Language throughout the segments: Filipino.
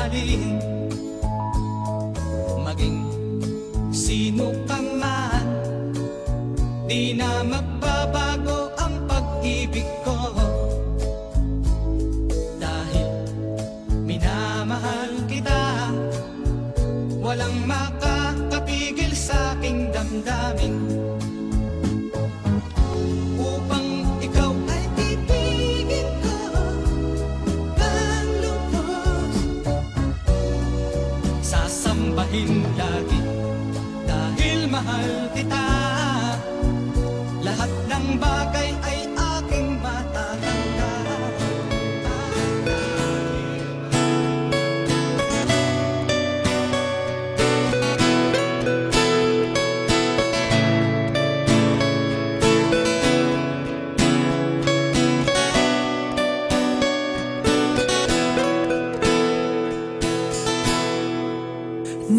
mamahalin. Maging sino ka man, di na magbabago ang pag-ibig ko. Dahil minamahal kita, walang makakapigil sa aking damdamin. Upang ikaw ay ibigin ko ng lubos, sasambahin lagi dahil mahal kita. Lahat ng bagay ay aking matatanggap.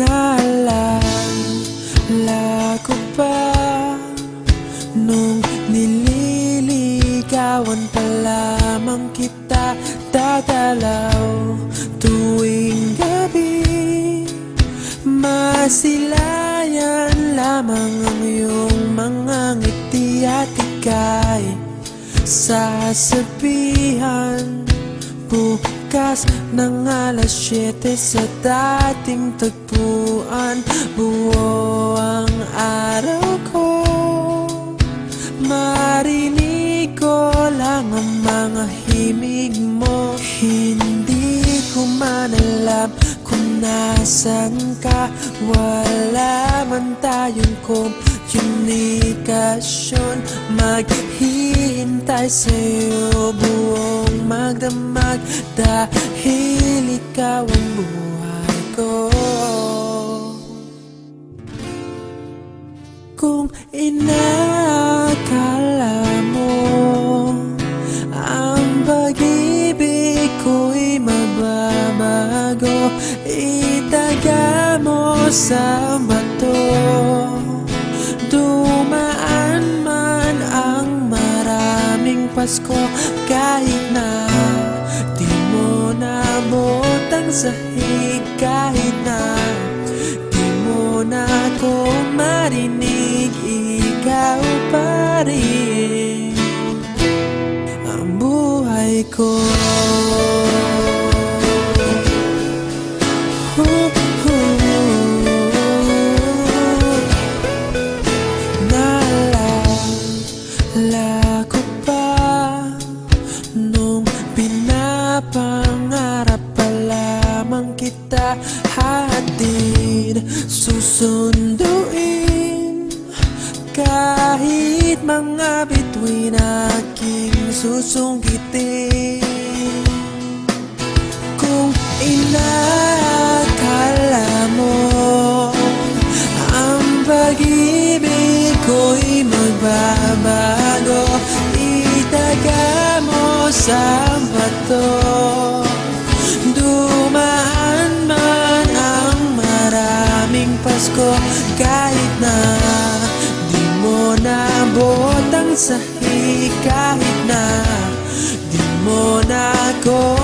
Naalala ko pa nung nililigawan pa lamang kita, dadalaw tuwing gabi. Masilayan lamang ang iyong mga ngiti at ika'y sasabihan bukas ng alas 7 sa dating tagpuan. Buo ang araw ko, marinig ko lang ang mga himig mo. Hindi ko man alam kung nasan ka, wala man tayong komunikasyon. Maghihintay sa'yo buong magdamag dahil ikaw ang buhay ko. Kung inakala mo ang pag-ibig ko'y mababago, itaga mo sa bato. Dumaan man ang maraming Pasko, kahit na di mo nabot ang sahig, kahit na di mo na ako marinig, ikaw pa rin ang buhay ko. Naalala ko pa nung pinapangarap pa lamang kita, hatid susunduin kahit mga bituin aking susungkitin. Kung inakala mo ang pag-ibig ko'y magbabago, itaga mo sa bato. Dumaan man ang maraming Pasko, kahit na di mo nabot ang sahig, kahit na di mo na ako